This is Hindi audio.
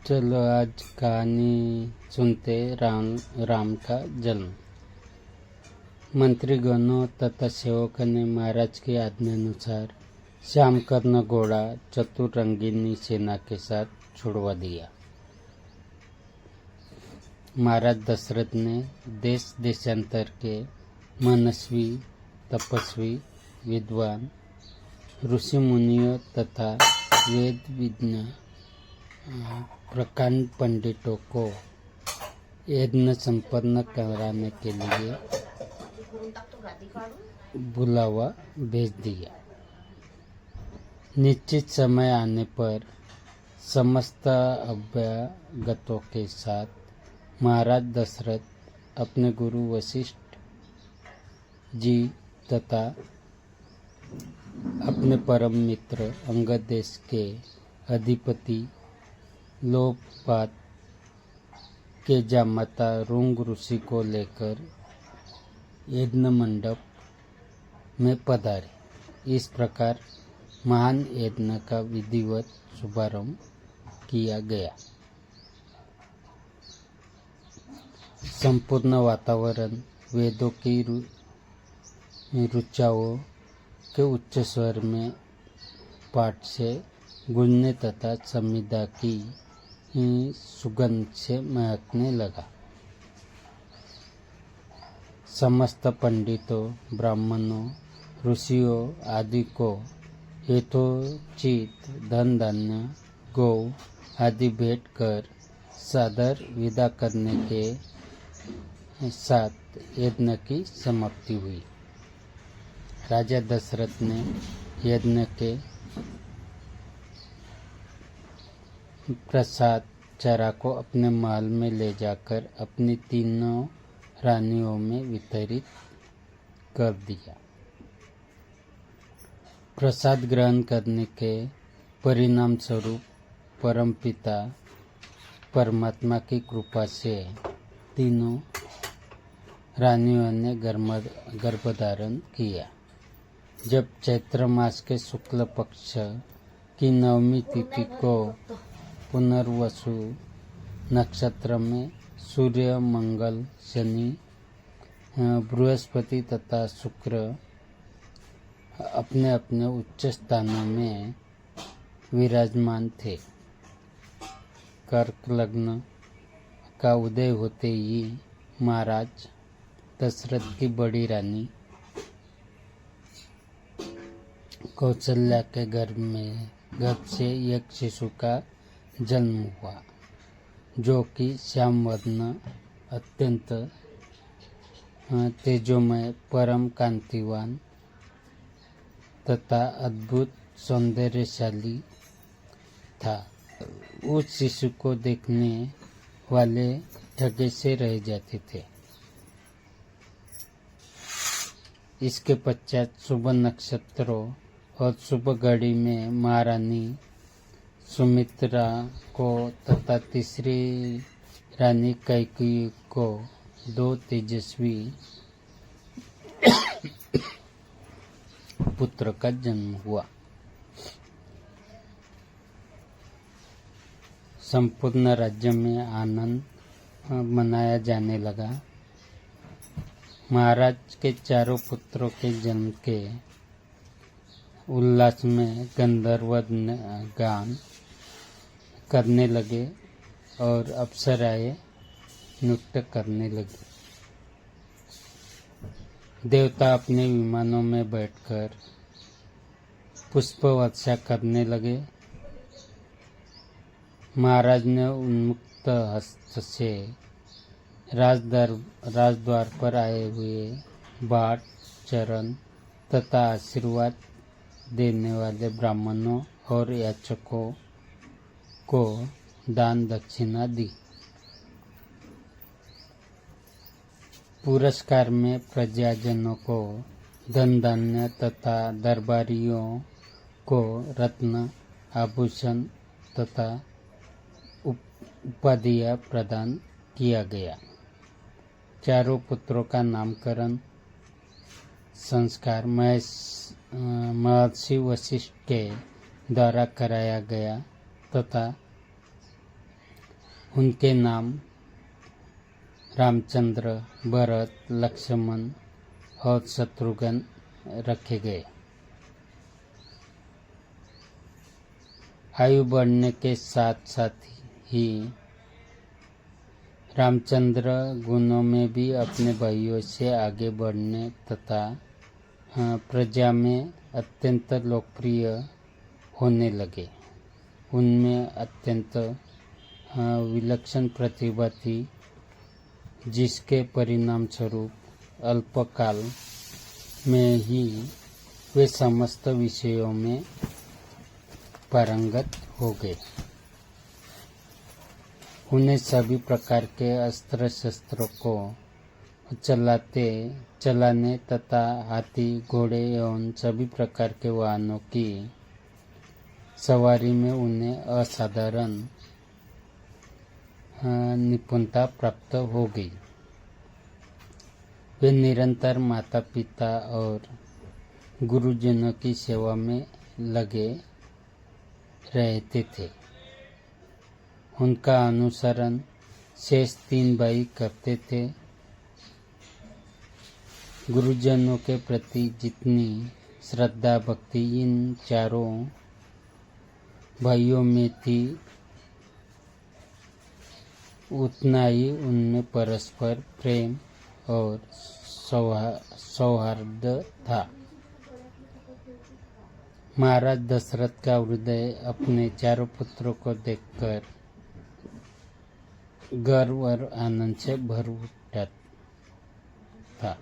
चलो आज कहानी सुनते राम का जन्म। मंत्रीगणों तथा सेवकों ने महाराज की आज्ञानुसार श्यामकर्ण घोड़ा चतुर रंगीनी सेना के साथ छुड़वा दिया। महाराज दशरथ ने देश देशांतर के मनस्वी, तपस्वी, विद्वान, ऋषि मुनियों तथा वेद विज्ञ प्रकांड पंडितों को यज्ञ संपन्न कराने के लिए बुलावा भेज दिया। निश्चित समय आने पर समस्त अभ्यागतों के साथ महाराज दशरथ अपने गुरु वशिष्ठ जी तथा अपने परम मित्र अंगद देश के अधिपति लोकपात के जामाता रुंग ऋषि को लेकर यज्ञ मंडप में पधारे। इस प्रकार महान यज्ञ का विधिवत शुभारंभ किया गया। संपूर्ण वातावरण वेदों की ऋचाओं के उच्च स्वर में पाठ से गूंजने तथा संविदा की सुगंध से महकने लगा। समस्त पंडितों, ब्राह्मणों, ऋषियों आदि को यथोचित धन धान्य, गौ आदि भेंट कर सादर विदा करने के साथ यज्ञ की समाप्ति हुई। राजा दशरथ ने यज्ञ के प्रसाद चरा को अपने महल में ले जाकर अपनी तीनों रानियों में वितरित कर दिया। प्रसाद ग्रहण करने के परिणाम स्वरूप परमपिता परमात्मा की कृपा से तीनों रानियों ने गर्भधारण किया। जब चैत्र मास के शुक्ल पक्ष की नवमी तिथि को पुनर्वसु नक्षत्र में सूर्य, मंगल, शनि, बृहस्पति तथा शुक्र अपने अपने उच्च स्थानों में विराजमान थे। कर्क लग्न का उदय होते ही महाराज दशरथ की बड़ी रानी कौशल्या के गर्भ से एक शिशु का जन्म हुआ, जो कि श्याम वर्ण, अत्यंत तेजोमय, परम कांतिवान तथा अद्भुत सौंदर्यशाली था। उस शिशु को देखने वाले ठगे से रह जाते थे। इसके पश्चात शुभ नक्षत्रों और शुभ घड़ी में महारानी सुमित्रा को तथा तीसरी रानी कैकेयी को दो तेजस्वी पुत्र का जन्म हुआ। संपूर्ण राज्य में आनंद मनाया जाने लगा। महाराज के चारों पुत्रों के जन्म के उल्लास में गंधर्व गान करने लगे और अप्सराएं नृत्य करने लगी। देवता अपने विमानों में बैठकर पुष्प वर्षा करने लगे। महाराज ने उन्मुक्त हस्त से राजद्वार पर आए हुए बाट, चरण तथा आशीर्वाद देने वाले ब्राह्मणों और याचकों को दान दक्षिणा दी। पुरस्कार में प्रजाजनों को धन धान्य तथा दरबारियों को रत्न, आभूषण तथा उपाधियां प्रदान किया गया। चारों पुत्रों का नामकरण संस्कार महर्षि वशिष्ठ के द्वारा कराया गया तथा उनके नाम रामचंद्र, भरत, लक्ष्मण और शत्रुघ्न रखे गए। आयु बढ़ने के साथ साथ ही रामचंद्र गुणों में भी अपने भाइयों से आगे बढ़ने तथा प्रजा में अत्यंत लोकप्रिय होने लगे। उनमें अत्यंत विलक्षण प्रतिभा थी, जिसके परिणाम स्वरूप अल्पकाल में ही वे समस्त विषयों में पारंगत हो गए। उन्हें सभी प्रकार के अस्त्र शस्त्रों को चलाने तथा हाथी, घोड़े एवं सभी प्रकार के वाहनों की सवारी में उन्हें असाधारण निपुणता प्राप्त हो गई। वे निरंतर माता पिता और गुरुजनों की सेवा में लगे रहते थे। उनका अनुसरण शेष 3 भाई करते थे। गुरुजनों के प्रति जितनी श्रद्धा भक्ति इन चारों भाइयों में थी, उतना ही उनमें परस्पर प्रेम और सौहार्द था। महाराज दशरथ का हृदय अपने चारों पुत्रों को देखकर गर्व और आनंद से भर उठा था।